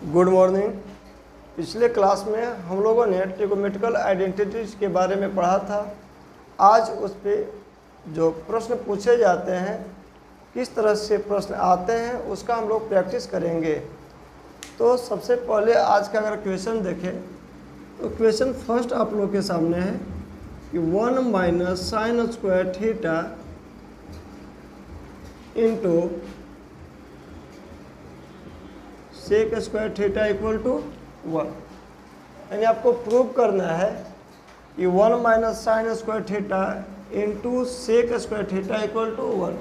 Good morning. पिछले class में हम लोगों ने ट्रिगोनोमेट्रिकल आइडेंटिटीज के बारे में पढ़ा था। आज उस पर जो प्रश्न पूछे जाते हैं, किस तरह से प्रश्न आते हैं, उसका हम लोग प्रैक्टिस करेंगे। तो सबसे पहले आज का अगर क्वेश्चन देखें तो क्वेश्चन फर्स्ट आप लोग के सामने है कि 1 minus sine square theta into sec square theta equal to 1। यानी आपको प्रूव करना है कि 1 minus sine square theta into sec square theta equal to 1।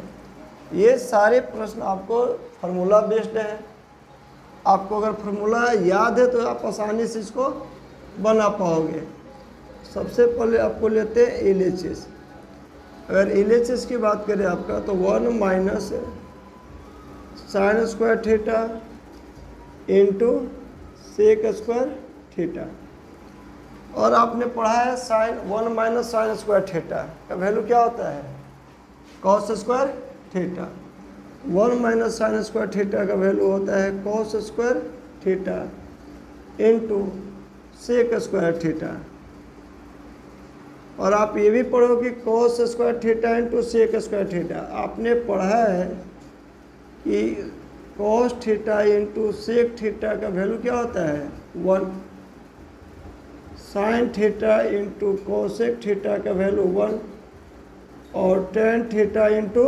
ये सारे प्रश्न आपको फार्मूला बेस्ड है। आपको अगर फार्मूला याद है तो आप आसानी से इसको बना पाओगे। सबसे पहले आपको लेते हैं LHS। अगर LHS की बात करें आपका तो 1 minus sine square theta into sec square theta. और आपने पढ़ा है sine 1 minus sine square theta का वैल्यू क्या होता है, cos square theta. 1 minus sine square theta का वैल्यू होता है cos square theta into sec square theta. और आप ये भी पढ़ो कि cos square theta into sec square theta. आपने पढ़ा है कि cos theta into sec theta का वैल्यू क्या होता है 1। Sine theta into cosec theta का वैल्यू 1 और ten theta into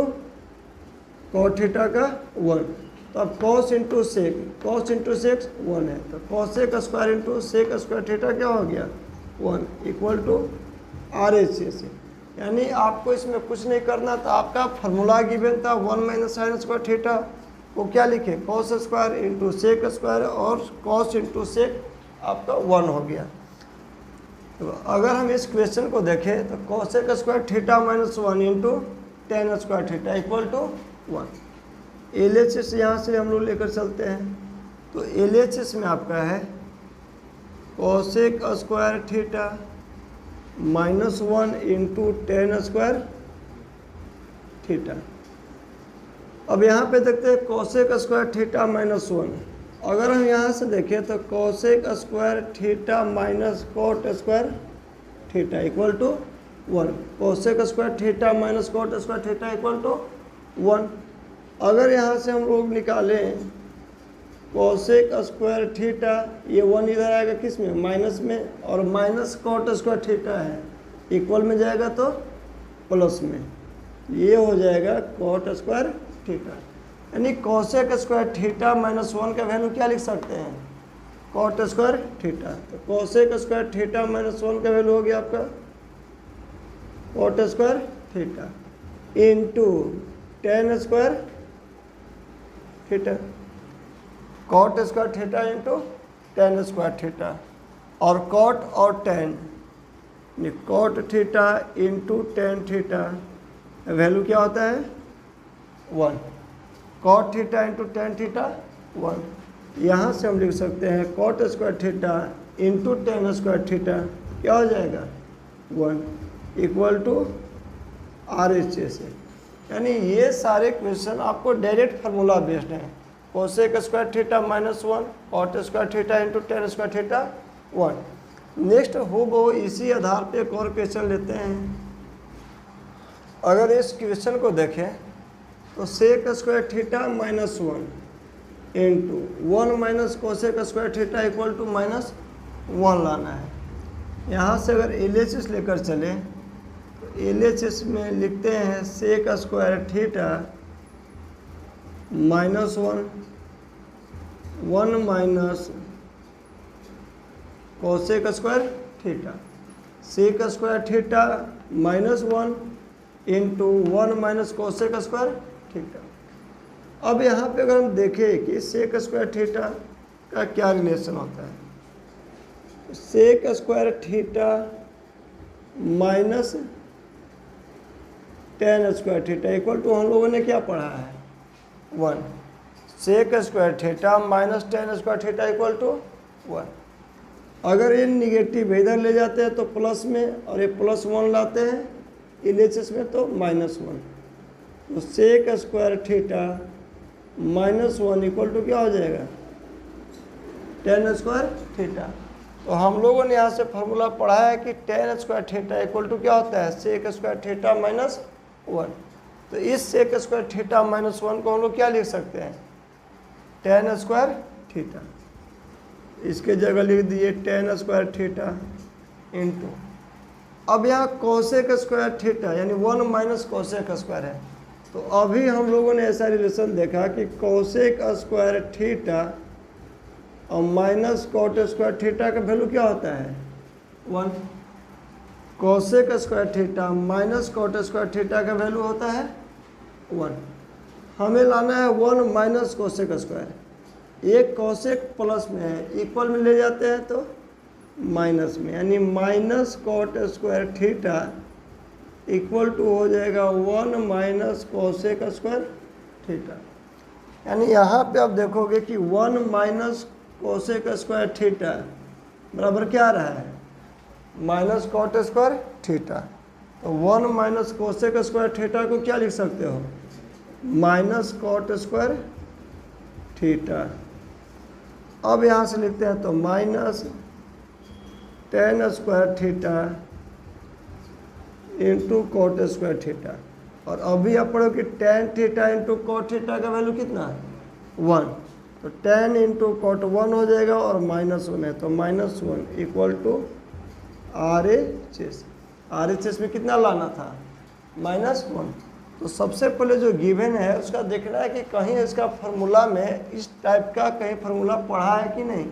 cos theta का 1। तो अब कॉस इंटू सेक 1 है, तो cosec square into sec square theta क्या हो गया 1 इक्वल टू RHS। यानी आपको इसमें कुछ नहीं करना था। आपका फार्मूला गिवन था 1 माइनस साइन स्क्वायर थीटा, वो क्या लिखे cos square into sec square और कॉस इंटू सेक आपका 1 हो गया। तो अगर हम इस क्वेश्चन को देखें तो cosec square theta minus 1 into tan square theta equal to 1। LHS यहाँ से हम लोग लेकर चलते हैं। तो LHS में आपका है cosec square theta minus 1 into tan square theta. अब यहाँ पे देखते हैं कॉसेक स्क्वायर थीटा माइनस 1। अगर हम यहाँ से देखें तो cosec square theta minus cot square theta equal to 1। Cosec square theta minus cot square theta equal to 1। अगर यहाँ से हम लोग निकालें कॉसेक स्क्वायर थीटा, ये 1 इधर आएगा किस में, माइनस में, और माइनस कॉट स्क्वायर थीटा है, इक्वल में जाएगा तो प्लस में, ये हो जाएगा कॉट स्क्वायर थीटा। यानी कॉसेक स्क्वायर थीटा माइनस 1 का वैल्यू क्या लिख सकते हैं, कॉट स्क्वायर थीटा। तो कॉसेक स्क्वायर थीटा माइनस 1 का वैल्यू हो गया आपका cot square theta into tan square theta. Cot square theta into tan square theta. और कॉट और tan, cot theta into tan theta value क्या होता है 1। Cot theta into tan theta 1। यहाँ से हम लिख सकते हैं cot square theta into tan square theta क्या हो जाएगा 1 इक्वल टू RHS। यानी ये सारे क्वेश्चन आपको डायरेक्ट फार्मूला बेस्ड हैं। Cosec square theta minus 1, cot square theta into tan square theta 1। Next हो इसी आधार पे एक और क्वेश्चन लेते हैं। अगर इस क्वेश्चन को देखें तो sec square theta minus 1 into 1 minus cosec square theta equal to minus 1 लाना है। यहाँ से अगर LHS लेकर चले तो LHS में लिखते हैं sec square theta minus 1 minus cosec square theta. Sec square theta minus 1 into 1 minus cosec square theta. अब यहाँ पे अगर हम देखें कि सेक स्क्वायर थीटा का क्या रिलेशन होता है, sec square theta minus tan square theta equal to हम लोगों ने क्या पढ़ा है 1। Sec square theta minus tan square theta equal to 1। अगर ये निगेटिव इधर ले जाते हैं तो प्लस में, और ये प्लस 1 लाते हैं LHS में तो माइनस 1। तो sec square theta -1 equal to क्या हो जाएगा टेन स्क्वायर थीटा। तो हम लोगों ने यहाँ से फॉर्मूला पढ़ा है कि tan square theta equal to क्या होता है, सेक स्क्वायर थीटा माइनस 1। तो इस सेक स्क्वायर थीटा माइनस 1 को हम लोग क्या लिख सकते हैं, टेन स्क्वायर थीटा। इसके जगह लिख दिए टेन स्क्वायर थीटा इंटू, अब यहाँ कोसेक स्क्वायर थीटा यानी 1 माइनस कोसेक स्क्वायर है। तो अभी हम लोगों ने ऐसा रिलेशन देखा कि कोसेक स्क्वायर थीटा और माइनस कॉट स्क्वायर थीटा का वैल्यू क्या होता है, 1। Cosec square theta minus cot square theta का वैल्यू होता है 1। हमें लाना है 1 माइनस कोसेक स्क्वायर। एक कोसेक प्लस में है, इक्वल में ले जाते हैं तो माइनस में, यानी minus cot square theta equal to हो जाएगा 1 माइनस कोसेक स्क्वायर थीटा। यानी यहाँ पे आप देखोगे कि 1 माइनस कोसेक स्क्वायर थीटा बराबर क्या आ रहा है, माइनस कॉट स्क्वायर थीटा। तो 1 माइनस कोसेक स्क्वायर थीटा को क्या लिख सकते हो, माइनस कॉट स्क्वायर थीटा। अब यहाँ से लिखते हैं तो minus tan square theta into cot square theta. और अभी आप पढ़ो कि tan theta into cot theta का वैल्यू कितना है, 1। तो टेन इंटू कॉट 1 हो जाएगा और माइनस 1 है तो minus 1 equal to RHS। RHS में कितना लाना था, माइनस 1। तो सबसे पहले जो गिवन है उसका देखना है कि कहीं इसका फार्मूला में इस टाइप का कहीं फार्मूला पढ़ा है कि नहीं।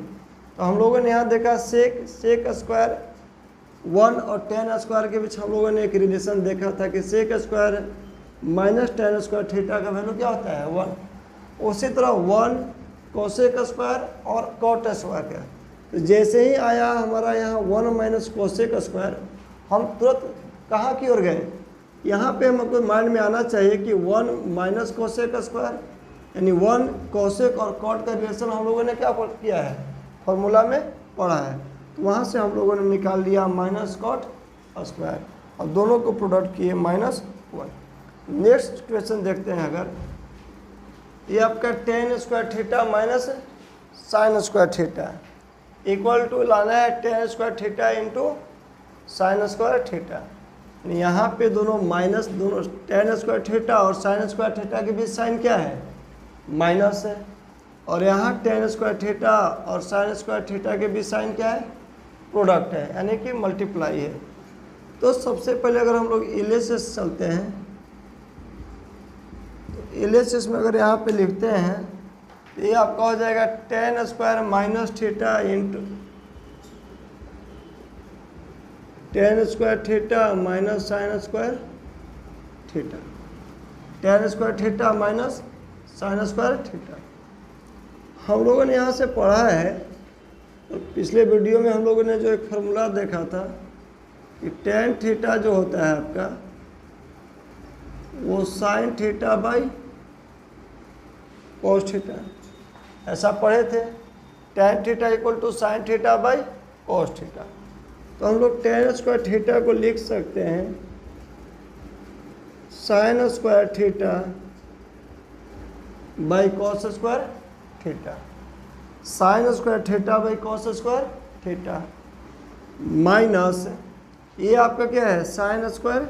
तो हम लोगों ने यहाँ देखा सेक स्क्वायर 1 और टेन स्क्वायर के बीच हम लोगों ने एक रिलेशन देखा था कि sec square minus tan square theta का वैल्यू क्या होता है, 1। उसी तरह 1 कोसेक स्क्वायर और कॉट स्क्वायर का। तो जैसे ही आया हमारा यहाँ 1 माइनस कोसेक स्क्वायर, हम तुरंत कहाँ की ओर गए, यहाँ पे हमको माइंड में आना चाहिए कि 1 माइनस कोसेक स्क्वायर यानी 1 कोसेक और कॉट का रिलेशन हम लोगों ने क्या किया है, फॉर्मूला में पढ़ा है। तो वहाँ से हम लोगों ने निकाल लिया माइनस कॉट स्क्वायर और दोनों को प्रोडक्ट किए माइनस 1। नेक्स्ट क्वेश्चन देखते हैं। अगर ये आपका tan square theta minus sine square theta equal to लाना है tan square theta into sine square theta. यहाँ पे दोनों माइनस, दोनों टेन स्क्वायर थीटा और साइन स्क्वायर थीटा के बीच साइन क्या है, माइनस है। और यहाँ टेन स्क्वायर थीटा और साइन स्क्वायर थीटा के बीच साइन क्या है, प्रोडक्ट है, यानी कि मल्टीप्लाई है। तो सबसे पहले अगर हम लोग एलएचएस चलते हैं तो एलएचएस में अगर यहाँ पे लिखते हैं तो ये आपका हो जाएगा ten square minus theta into tan square theta minus sine square theta, ten square theta minus sine square theta. हम लोगों ने यहाँ से पढ़ा है, तो पिछले वीडियो में हम लोगों ने जो एक फार्मूला देखा था कि टेन थीटा जो होता है आपका वो sine theta by cos theta, ऐसा पढ़े थे। Tan theta equal to sine theta by cos theta. तो हम लोग टेन स्क्वायर थीटा को लिख सकते हैं sign square theta by cos square theta, sign square theta by cos square theta minus ये आपका क्या है, साइन स्क्वायर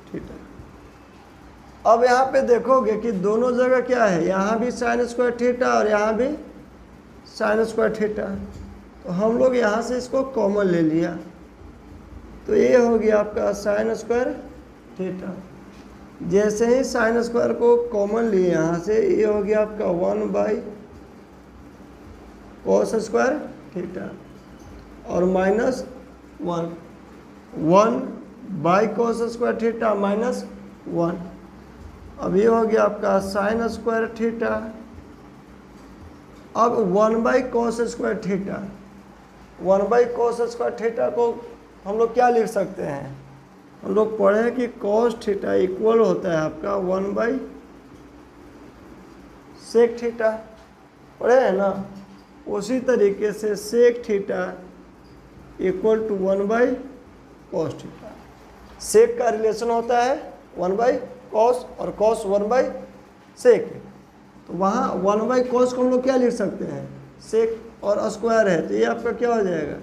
थीटा। अब यहाँ पे देखोगे कि दोनों जगह क्या है, यहाँ भी साइन स्क्वायर थीटा और यहाँ भी साइन स्क्वायर थीटा। तो हम लोग यहाँ से इसको कॉमन ले लिया, तो ये हो गया आपका साइन स्क्वायर थीटा। जैसे ही साइन स्क्वायर को कॉमन लिए यहाँ से, ये हो गया आपका 1 बाई कॉस स्क्वायर थीटा और minus 1 by cos square theta minus 1। अब ये हो गया आपका साइन स्क्वायर थीटा। अब 1 by cos square theta, 1 by cos square theta को हम लोग क्या लिख सकते हैं, हम लोग पढ़े हैं कि कॉस थीटा इक्वल होता है आपका 1 बाई सेक थीटा, पढ़े हैं ना। उसी तरीके से sec theta equal to 1 by cos theta. Sec का रिलेशन होता है 1 बाई कॉस और कॉस 1 बाई सेक। तो वहाँ 1 बाई कॉस को हम लोग क्या लिख सकते हैं, सेक और स्क्वायर है, तो ये आपका क्या हो जाएगा,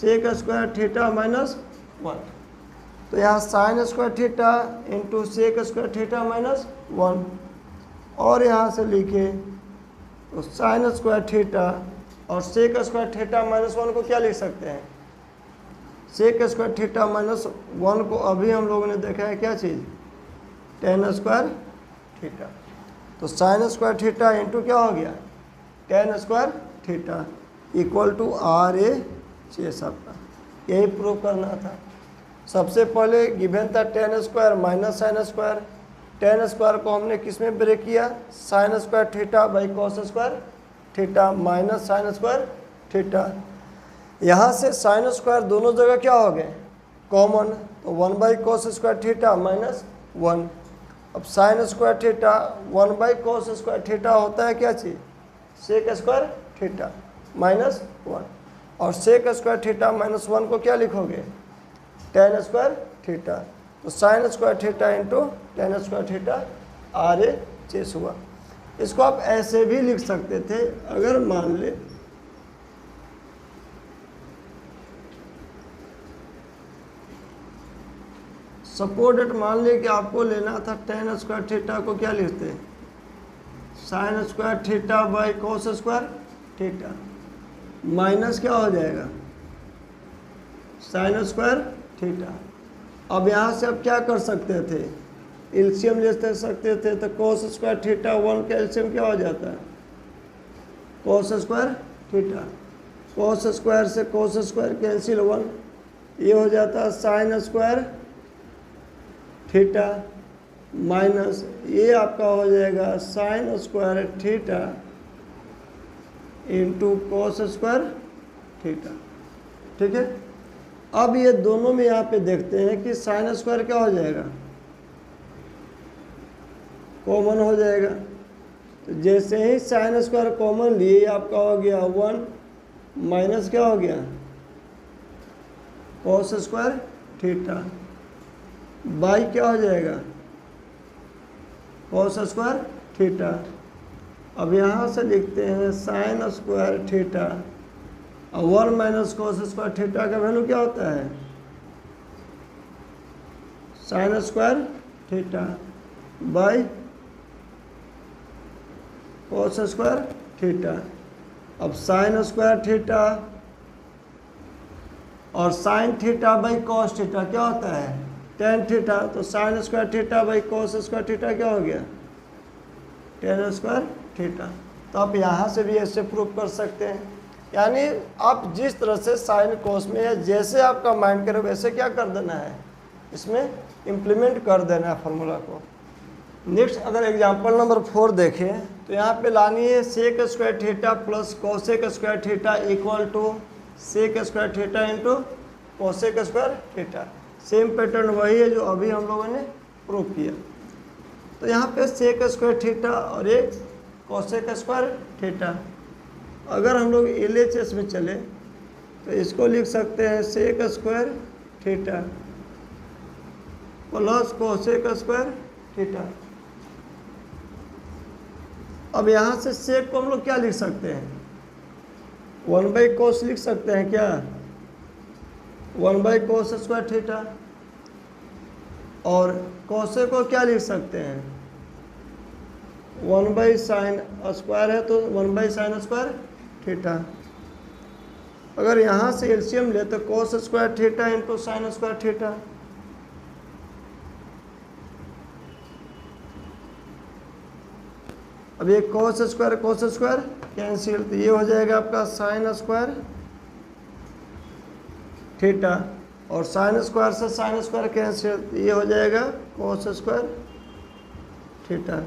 सेक स्क्वायर थीटा माइनस 1। तो यहाँ sine square theta into sec square theta minus 1, और यहाँ से लिखे तो साइन स्क्वायर थीटा और सेक स्क्वायर थीटा माइनस 1 को क्या लिख सकते हैं, सेक स्क्वायर थीटा माइनस 1 को अभी हम लोगों ने देखा है क्या चीज़, टेन स्क्वायर थीटा। तो साइन स्क्वायर थीटा इंटू क्या हो गया, tan square theta equal to RHS आपका, यही प्रूव करना था। सबसे पहले गिवन था tan square minus sine square, tan square को हमने किस में ब्रेक किया, sine square theta by cos square theta minus sine square theta. यहाँ से साइन स्क्वायर दोनों जगह क्या हो गए, कॉमन, तो 1 by cos square theta minus 1। अब sign square theta 1 by cos square theta होता है क्या चीज़, सेक स्क्वायर थीटा माइनस 1, और सेक स्क्वायर थीटा माइनस 1 को क्या लिखोगे, टेन स्क्वायर थीटा। तो sine square theta into tan square theta RHS हुआ। इसको आप ऐसे भी लिख सकते थे, अगर मान ले सपोज डेट मान ले कि आपको लेना था टेन स्क्वायर थीटा को क्या लिखते हैं, sign square theta by cos square theta minus क्या हो जाएगा, साइन स्क्वायर थीटा। अब यहाँ से आप क्या कर सकते थे, एलसीएम ले सकते थे, तो कॉस स्क्वायर थीटा 1 का एलसीएम क्या हो जाता है, cos square theta, cos square से कॉस स्क्वायर कैंसिल 1, ये हो जाता है साइन स्क्वायर थीटा माइनस ये आपका हो जाएगा sign square theta into cos square theta. ठीक है, अब ये दोनों में यहाँ पे देखते हैं कि साइन स्क्वायर क्या हो जाएगा, कॉमन हो जाएगा। तो जैसे ही साइन स्क्वायर कॉमन लिए आपका हो गया 1 माइनस क्या हो गया, कॉस स्क्वायर थीटा बाई क्या हो जाएगा, कॉस स्क्वायर थीटा। अब यहाँ से लिखते हैं साइन स्क्वायर थीटा और 1 माइनस कॉस स्क्वायर थीटा का वैल्यू क्या होता है, sign square theta by cos square theta. अब साइन स्क्वायर थीटा और sign theta by cos theta क्या होता है, टेन थीटा। तो sine square theta by cos square theta क्या हो गया, टेन स्क्वायर थीटा। तो आप यहाँ से भी ऐसे प्रूव कर सकते हैं, यानी आप जिस तरह से साइन कॉस में या जैसे आपका माइंड करे वैसे क्या कर देना है, इसमें इम्प्लीमेंट कर देना है फॉर्मूला को। नेक्स्ट अगर एग्जांपल नंबर 4 देखें तो यहाँ पे लानी है sec square theta plus cosec square theta equal to sec square theta into cosec square theta. Same pattern वही है जो अभी हम लोगों ने प्रूव किया। तो यहाँ पे सेक स्क्वायर थीटा और एक कोसेक स्क्वायर थीटा। अगर हम लोग LHS में चले तो इसको लिख सकते हैं sec square theta plus cosec square theta. अब यहाँ से सेक को हम लोग क्या लिख सकते हैं, 1 बाई कोस लिख सकते हैं क्या, 1 बाई कोस स्क्वायर थीटा। और कोसे को क्या लिख सकते हैं, 1 बाई साइन स्क्वायर है तो 1 बाई साइन स्क्वायर थीटा। अगर यहाँ से एलसीएम ले तो cos square theta into sine square theta. अब ये कोस स्क्वायर कैंसिल, तो ये हो जाएगा आपका साइन स्क्वायर थीटा और साइन स्क्वायर से साइन स्क्वायर कैंसिल, तो ये हो जाएगा कोस स्क्वायर थीटा।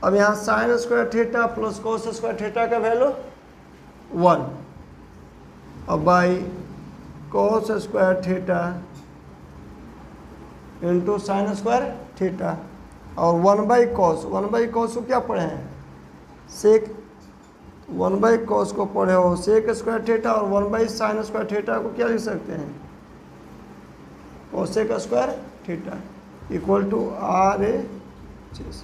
अब यहाँ sine square theta plus cos square theta का वैल्यू 1 और by cos square theta into sine square theta और 1 बाई कॉस को क्या पढ़े हैं, सेक। 1 बाई कॉस को पढ़े हो सेक स्क्वायर थीटा और 1 बाई साइन स्क्वायर थीटा को क्या लिख सकते हैं, cosec square theta equal to RHS।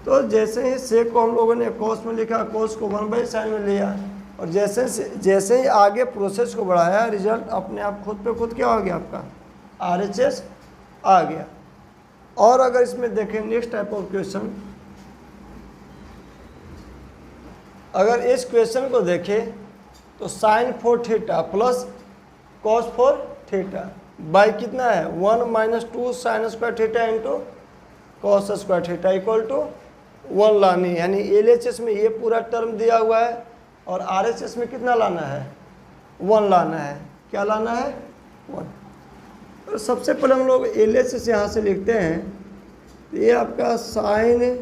तो जैसे ही सेक को हम लोगों ने कॉस में लिखा, कॉस को 1/sin में लिया, और जैसे ही आगे प्रोसेस को बढ़ाया, रिजल्ट अपने आप खुद पे खुद क्या हो गया, आपका RHS आ गया। और अगर इसमें देखें नेक्स्ट टाइप ऑफ क्वेश्चन, अगर इस क्वेश्चन को देखें तो sin 4 theta plus cos 4 theta by कितना है 1 - 2 sin square theta into cos square theta equal to 1 लानी, यानी LHS में ये पूरा टर्म दिया हुआ है और RHS में कितना लाना है 1 लाना है। क्या लाना है 1। तो सबसे पहले हम लोग LHS यहाँ से लिखते हैं, तो ये आपका sin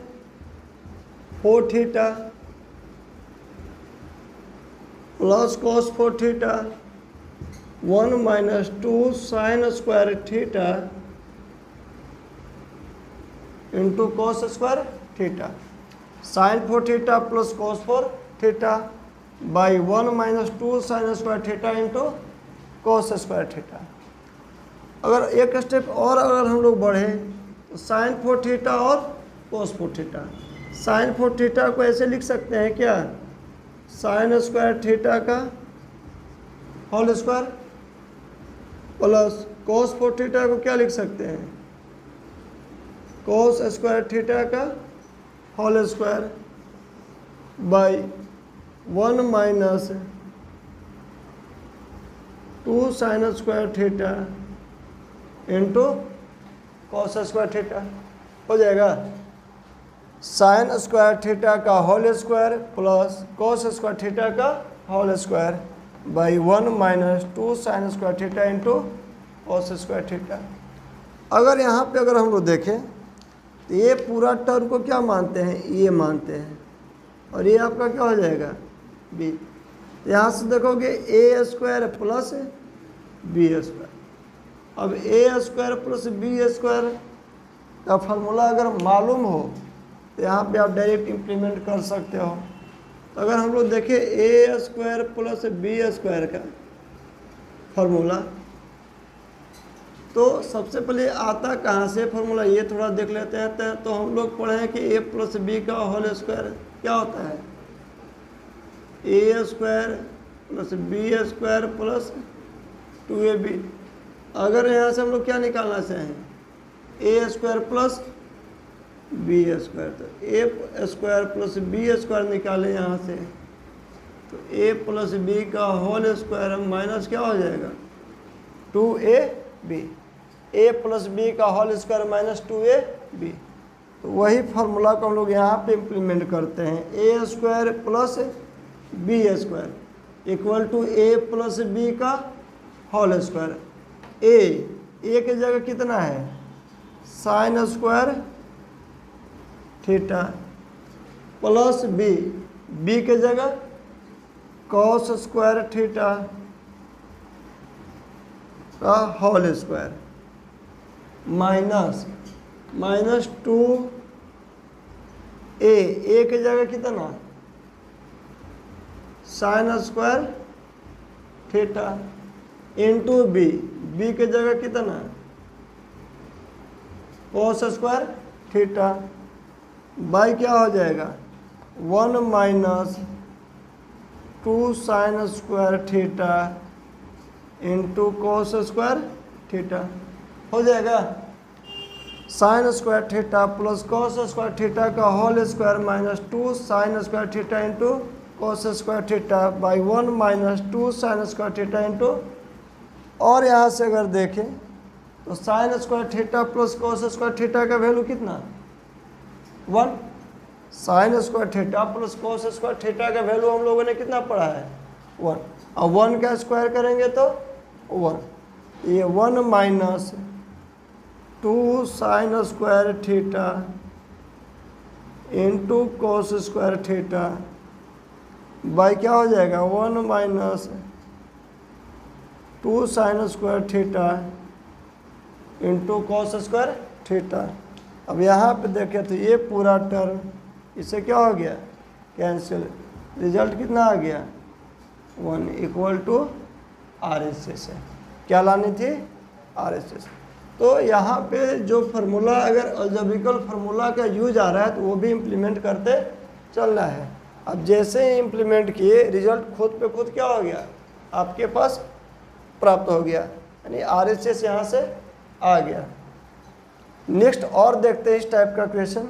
4 theta plus cos 4 theta 1 - 2 sin square theta into cos square theta, sin 4 theta plus cos 4 theta by 1 - 2 sin square theta into cos square theta. अगर एक स्टेप और अगर हम लोग बढ़े तो sin 4 थीटा और cos 4 थीटा, sin 4 थीटा को ऐसे लिख सकते हैं क्या, sin स्क्वायर थीटा का whole square plus cos 4 theta को क्या लिख सकते हैं, cos स्क्वायर थीटा का whole square by 1 - 2 sin square theta into cos square theta हो जाएगा। sin स्क्वायर थीटा का whole square plus cos square theta का whole square by 1 - 2 sin square theta into cos square theta. अगर यहाँ पे अगर हम लोग देखें तो ये पूरा टर्म को क्या मानते हैं, ये मानते हैं, और ये आपका क्या हो जाएगा b। यहाँ से देखोगे a square plus b square. अब a square plus b square का फार्मूला अगर मालूम हो तो यहाँ पे आप डायरेक्ट इम्प्लीमेंट कर सकते हो। तो अगर हम लोग देखें a square plus b square का फार्मूला, तो सबसे पहले आता कहाँ से फार्मूला ये थोड़ा देख लेते हैं। तो हम लोग पढ़े हैं कि a प्लस b का होल स्क्वायर क्या होता है, a square plus b square plus 2ab। अगर यहाँ से हम लोग क्या निकालना चाहें, a square plus b square, तो a square plus b square निकालें यहाँ से, तो a प्लस b का होल स्क्वायर माइनस क्या हो जाएगा 2ab, a प्लस b का होल स्क्वायर माइनस 2ab। तो वही फार्मूला को हम लोग यहाँ पे इम्प्लीमेंट करते हैं, a square plus b square equal to a plus b का होल स्क्वायर। a की जगह कितना है sin square theta plus b की जगह cos स्क्वायर थीटा का होल स्क्वायर माइनस 2a की जगह कितना sin square theta into b की जगह कितना cos स्क्वायर थीटा बाई क्या हो जाएगा 1 - 2 sin square theta into cos square theta हो जाएगा। sin square theta plus cos square theta का whole square minus 2 sin square theta into cos square theta by 1 - 2 sin square theta into, और यहाँ से अगर देखें तो sin square theta plus cos square theta का वैल्यू कितना 1, sin square theta plus cos square theta का वैल्यू हम लोगों ने कितना पढ़ा है 1, और 1 का स्क्वायर करेंगे तो 1, ये 1 - 2 sin square theta into cos square theta by क्या हो जाएगा 1 - 2 sin square theta into cos square theta. अब यहाँ पे देखें तो ये पूरा टर्म इससे क्या हो गया कैंसिल, रिजल्ट कितना आ गया 1 इक्वल टू RHS है। क्या लानी थी RHS। तो यहाँ पे जो फार्मूला अगर अलजेब्रिकल फार्मूला का यूज आ रहा है तो वो भी इम्प्लीमेंट करते चलना है। अब जैसे ही इम्प्लीमेंट किए रिजल्ट खुद पे खुद क्या हो गया, आपके पास प्राप्त हो गया, यानी RHS यहाँ से आ गया। नेक्स्ट और देखते हैं इस टाइप का क्वेश्चन।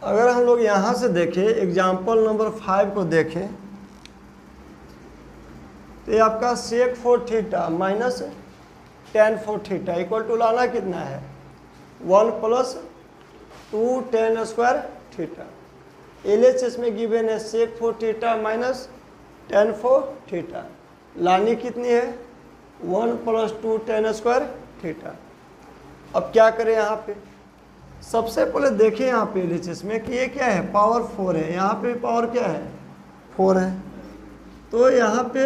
अगर हम लोग यहाँ से देखें एग्जाम्पल नंबर 5 को देखें तो ये आपका sec 4 theta minus tan 4 theta equal to लाना कितना है 1 plus 2 tan square theta. LHS में गिवन है sec 4 theta minus tan 4 theta, लानी कितनी है 1 प्लस 2 tan स्क्वायर थीटा। अब क्या करें यहाँ पे, सबसे पहले देखें यहाँ पे LHS में कि ये क्या है पावर 4 है, यहाँ पे पावर क्या है 4 है। तो यहाँ पे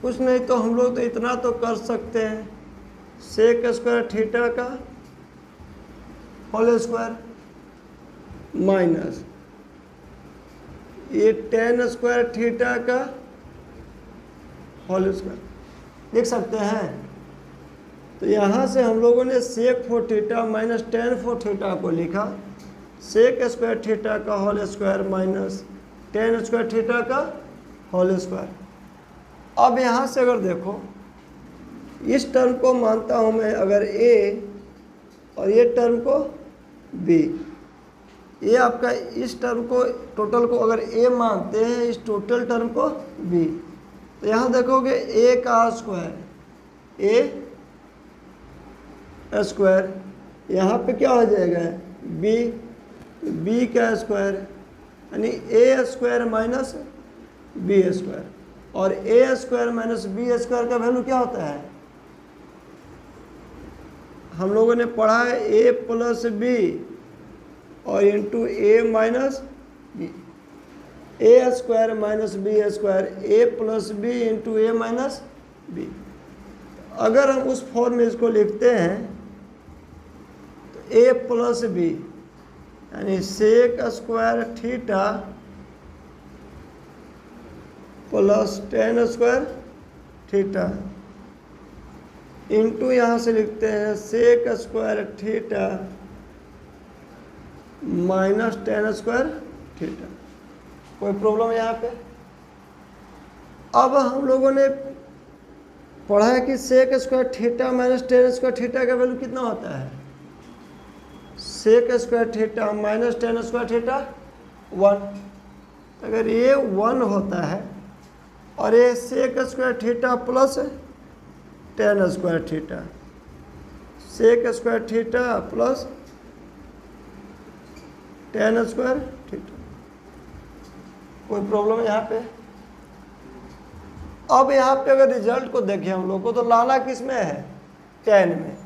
कुछ नहीं तो हम लोग तो इतना तो कर सकते हैं सेक स्क्वायर थीटा का होल स्क्वायर माइनस ये tan स्क्वायर थीटा का होल स्क्वायर लिख सकते हैं। तो यहाँ से हम लोगों ने sec 4 theta minus tan 4 theta को लिखा सेक स्क्वायर थीटा का whole square minus tan square theta का होल स्क्वायर। अब यहाँ से अगर देखो इस टर्म को मानता हूँ मैं अगर A और ये टर्म को B, ये आपका इस टर्म को टोटल को अगर A मानते हैं इस टोटल टर्म को B, तो यहाँ देखोगे A का स्क्वायर A स्क्वायर, यहाँ पे क्या हो जाएगा B का स्क्वायर यानी A square minus B square, और A square minus B square का वैल्यू क्या होता है हम लोगों ने पढ़ा है A प्लस B और into A minus B, A square minus B square A plus B into A minus B। अगर हम उस फॉर्म में इसको लिखते हैं तो A प्लस B यानी sec square theta plus tan square theta into यहाँ से लिखते हैं sec square theta minus tan square theta. कोई प्रॉब्लम यहाँ पे। अब हम लोगों ने पढ़ा है कि sec square theta minus tan square theta का वैल्यू कितना होता है sec square theta minus tan square theta 1। अगर ये 1 होता है और ये sec square theta plus tan square theta, sec square theta plus tan square theta, कोई प्रॉब्लम यहाँ पे। अब यहाँ पे अगर रिजल्ट को देखें हम लोग को तो लाना किस में है tan में,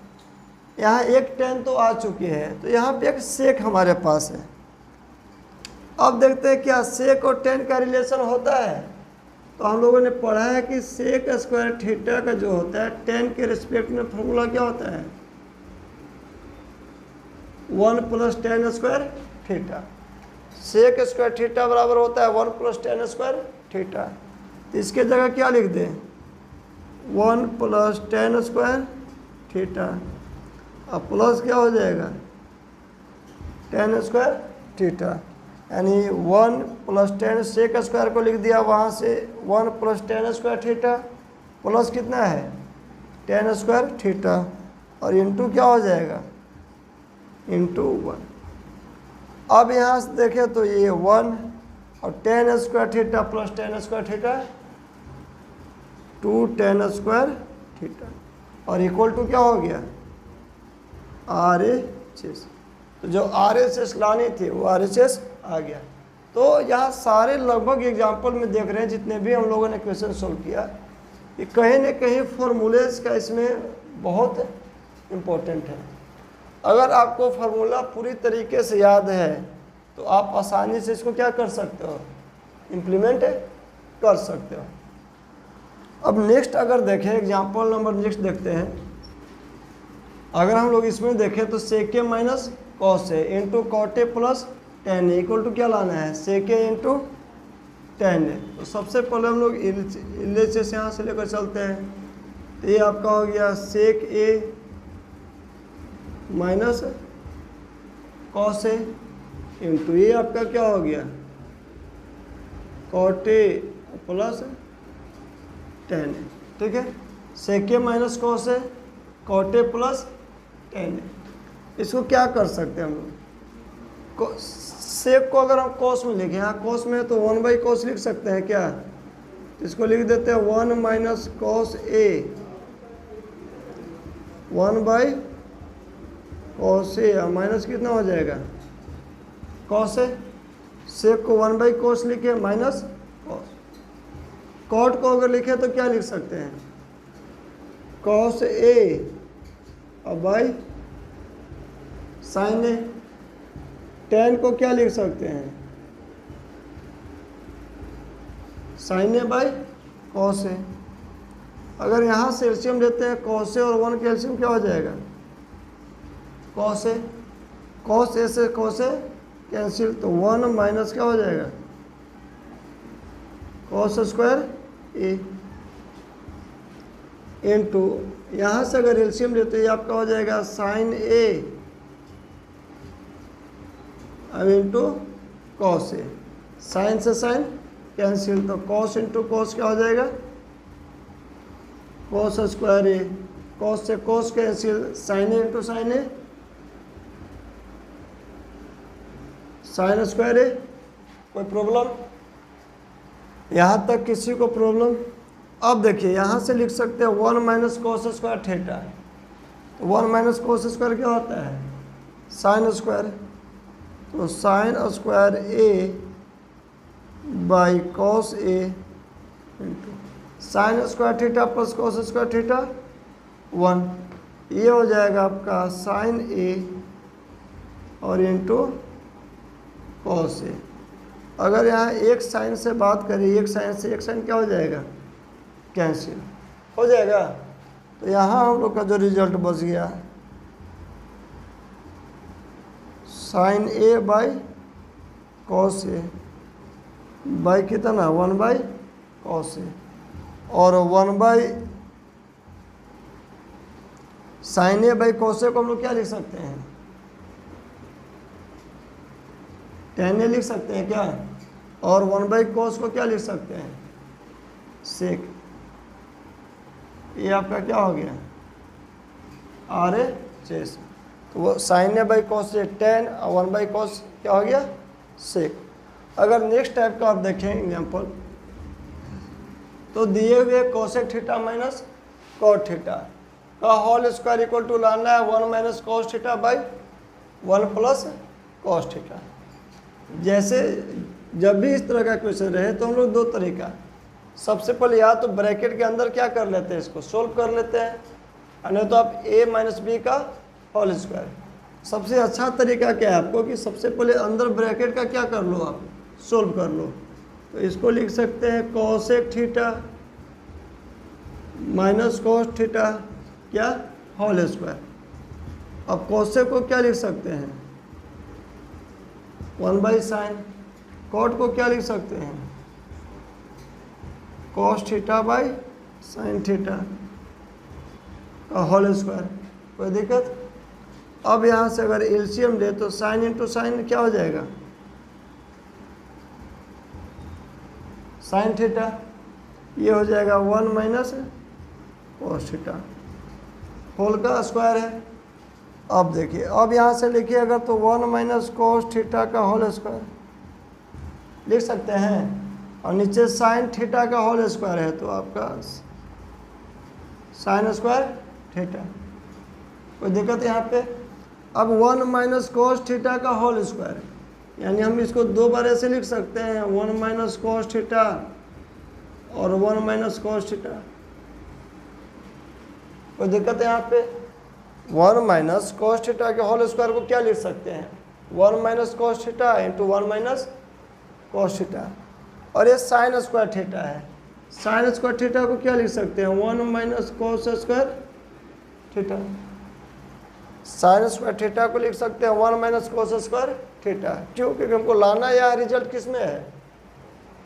यहाँ एक tan तो आ चुकी है तो यहाँ पे एक सेक हमारे पास है। अब देखते हैं क्या सेक और tan का रिलेशन होता है। तो हम लोगों ने पढ़ा है कि सेक स्क्वायर थीटा का जो होता है tan के रिस्पेक्ट में फॉर्मूला क्या होता है 1 plus tan square theta. Sec square theta बराबर होता है 1 प्लस tan स्क्वायर थीटा। तो इसके जगह क्या लिख दें 1 प्लस tan स्क्वायर थीटा और प्लस क्या हो जाएगा tan स्क्वायर थीटा, यानी 1 प्लस tan सेक स्क्वायर को लिख दिया वहाँ से 1 plus tan square theta plus कितना है tan स्क्वायर थीटा और इंटू क्या हो जाएगा इंटू 1। अब यहाँ से देखें तो ये 1 और tan square theta plus tan square theta 2 tan square theta और इक्वल टू क्या हो गया RHS। तो जो RHS लानी थी वो RHS आ गया। तो यहाँ सारे लगभग एग्जाम्पल में देख रहे हैं जितने भी हम लोगों ने क्वेश्चन सोल्व किया कि कहीं न कहीं फॉर्मूलेज का इसमें बहुत इम्पोर्टेंट है। अगर आपको फार्मूला पूरी तरीके से याद है तो आप आसानी से इसको क्या कर सकते हो इम्प्लीमेंट कर सकते हो। अब नेक्स्ट अगर देखें एग्जाम्पल नंबर नेक्स्ट देखते हैं। अगर हम लोग इसमें देखें तो सेके माइनस कॉस है इंटू कॉटे प्लस tan है इक्वल टू क्या लाना है सेके इंटू tan है। तो सबसे पहले हम लोग LHS यहाँ से लेकर चलते हैं तो ये आपका हो गया sec A minus cos A into ये आपका क्या हो गया cot A plus tan A. ठीक है, sec A minus cos A cot A plus tan A. इसको क्या कर सकते हैं हम लोग, सेक को अगर हम कॉस में लिखें, यहाँ कॉस में है तो 1 बाई कॉस लिख सकते हैं क्या, इसको लिख देते हैं 1 minus cos A 1 by cos A, minus कितना हो जाएगा कॉस ए। सेक को 1 बाई कॉस लिखे माइनस कॉस। कॉट को अगर लिखे तो क्या लिख सकते हैं कॉस ए और बाई साइन ए। टेन को क्या लिख सकते हैं साइन ए बाई कॉस ए। अगर यहाँ से एलसीएम लेते हैं कॉस ए और 1 के एलसीएम क्या हो जाएगा कॉस ए। कॉस ए से कॉस ए कैंसिल, तो 1 माइनस क्या हो जाएगा कॉस स्क्वायर ए इंटू यहाँ से अगर एलसीएम लेते हैं आपका हो जाएगा साइन ए अब इंटू कॉस ए। साइन से साइन कैंसिल, तो कॉस इंटू कॉस क्या हो जाएगा कॉस स्क्वायर ए। कॉस से कॉस कैंसिल, साइन ए इंटू साइन ए साइन स्क्वायर ए। कोई प्रॉब्लम यहाँ तक किसी को प्रॉब्लम? अब देखिए यहाँ से लिख सकते हैं 1 माइनस कॉस स्क्वायर थीटा। तो 1 माइनस कॉस स्क्वायर क्या होता है साइन स्क्वायर, तो sine square A by cos A into sine square theta plus cos square theta 1। ये हो जाएगा आपका साइन ए और इंटू कॉस ए। अगर यहाँ एक साइन से बात करें, एक साइन से एक साइन क्या हो जाएगा कैंसिल हो जाएगा। तो यहाँ हम लोग का जो रिजल्ट बच गया sine A by cos A by कितना 1 बाई कॉस ए, और 1 by sine A by cos A को हम लोग क्या लिख सकते हैं टेन ए लिख सकते हैं क्या, और 1 बाई कॉस को क्या लिख सकते हैं सेक। ये आपका क्या हो गया आर ए चेस, तो वो साइन ए बाई कॉस से 10 और 1 बाई कॉस क्या हो गया सेक। अगर नेक्स्ट टाइप का आप देखें एग्जाम्पल, तो दिए हुए cosec theta minus cot theta का होल स्क्वायर इक्वल टू लाना है 1 minus cos theta by 1 plus cos theta. जैसे जब भी इस तरह का क्वेश्चन रहे तो हम लोग दो तरीका, सबसे पहले या तो ब्रैकेट के अंदर क्या कर लेते हैं इसको सोल्व कर लेते हैं, नहीं तो आप a माइनस बी का होल स्क्वायर। सबसे अच्छा तरीका क्या है आपको कि सबसे पहले अंदर ब्रैकेट का क्या कर लो आप सोल्व कर लो। तो इसको लिख सकते हैं cosec theta minus cos theta क्या होल स्क्वायर। अब कोसेक को क्या लिख सकते हैं 1 बाई साइन, कॉट को क्या लिख सकते हैं cos theta by sine theta का होल स्क्वायर। कोई दिक्कत? अब यहाँ से अगर एलसीएम ले तो साइन इंटू साइन क्या हो जाएगा साइन थीटा, ये हो जाएगा 1 माइनस कॉस थीटा होल का स्क्वायर है। अब देखिए अब यहाँ से लिखिए अगर तो 1 माइनस कॉस थीटा का होल स्क्वायर लिख सकते हैं, और नीचे साइन थीटा का होल स्क्वायर है तो आपका साइन स्क्वायर थीटा। कोई दिक्कत यहाँ पे? अब 1 माइनस कॉस थीटा का होल स्क्वायर, यानी हम इसको दो बार ऐसे लिख सकते हैं 1 माइनस कॉस थीटा और 1 माइनस कॉस थीटा। कोई दिक्कत है यहाँ पे? 1 माइनस कॉस थीटा के होल स्क्वायर को क्या लिख सकते हैं 1 minus cos theta into 1 minus cos theta, और ये साइन स्क्वायर थीटा है। साइन स्क्वायर थीटा को क्या लिख सकते हैं 1 minus cos square theta. Sign square theta को लिख सकते हैं 1 माइनस कॉस स्क्वायर थीटा। क्यों? क्योंकि हमको लाना या रिजल्ट किस में है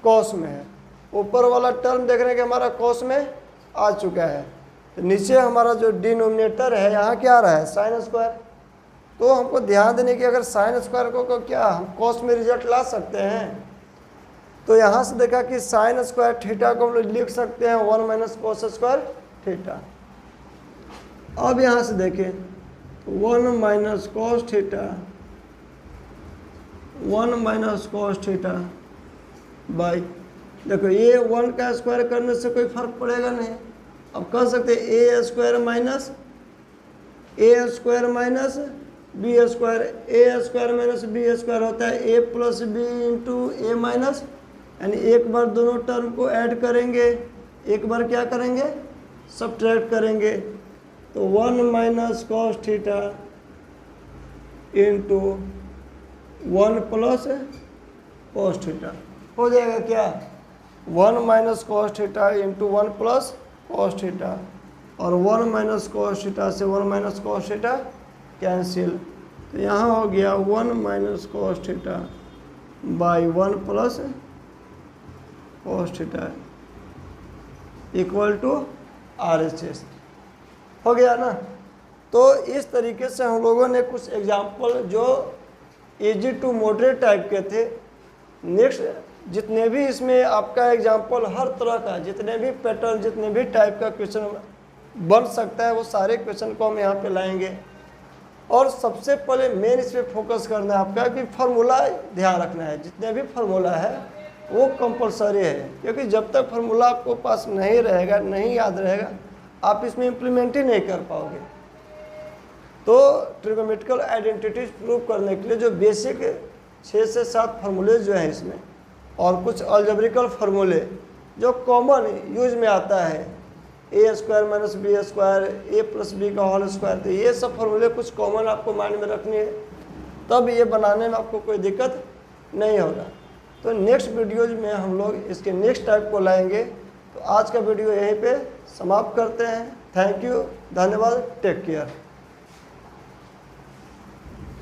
कॉस में है। ऊपर वाला टर्म देखने के हमारा कॉस में आ चुका है, तो नीचे हमारा जो डिनोमिनेटर है यहाँ क्या आ रहा है, साइन स्क्वायर। तो हमको ध्यान देने की, अगर साइन स्क्वायर को क्या हम कॉस में रिजल्ट ला सकते हैं, तो यहाँ से देखा कि साइन स्क्वायर थीटा को हम लोग लिख सकते हैं 1 माइनस कॉस स्क्वायर थीटा। अब यहाँ से देखें 1 minus cos theta, 1 minus cos theta by, देखो ये 1 का स्क्वायर करने से कोई फर्क पड़ेगा नहीं। अब कर सकते हैं ए स्क्वायर माइनस बी स्क्वायर, ए स्क्वायर माइनस बी स्क्वायर होता है ए प्लस बी इंटू ए माइनस, यानी एक बार दोनों टर्म को ऐड करेंगे, एक बार क्या करेंगे, सब्ट्रैक्ट करेंगे। तो 1 minus cos theta into 1 plus cos theta हो जाएगा क्या, 1 minus cos theta into 1 plus cos theta, और 1 माइनस कॉस थीटा से 1 माइनस कॉस थीटा कैंसिल। तो यहाँ हो गया 1 minus cos theta by 1 plus cos theta equal to RHS हो गया ना। तो इस तरीके से हम लोगों ने कुछ एग्जाम्पल जो इजी टू मॉडरेट टाइप के थे। नेक्स्ट जितने भी इसमें आपका एग्जाम्पल हर तरह का, जितने भी पैटर्न, जितने भी टाइप का क्वेश्चन बन सकता है, वो सारे क्वेश्चन को हम यहाँ पे लाएंगे। और सबसे पहले मेन इस पर फोकस करना है आपका कि फार्मूला ध्यान रखना है। जितने भी फार्मूला है वो कंपलसरी है, क्योंकि जब तक फार्मूला आपको पास नहीं रहेगा, नहीं याद रहेगा, आप इसमें इम्प्लीमेंट ही नहीं कर पाओगे। तो ट्रिगोनोमेट्रिकल आइडेंटिटीज प्रूव करने के लिए जो बेसिक 6 से 7 फार्मूले जो हैं इसमें, और कुछ अलजेब्रिकल फार्मूले जो कॉमन यूज में आता है, ए स्क्वायर माइनस बी स्क्वायर, ए प्लस बी का होल स्क्वायर, तो ये सब फार्मूले कुछ कॉमन आपको माइंड में रखनी है, तब ये बनाने में आपको कोई दिक्कत नहीं होगा। तो नेक्स्ट वीडियोज में हम लोग इसके नेक्स्ट टाइप को लाएंगे। तो आज का वीडियो यहीं पे समाप्त करते हैं। थैंक यू, धन्यवाद, टेक केयर।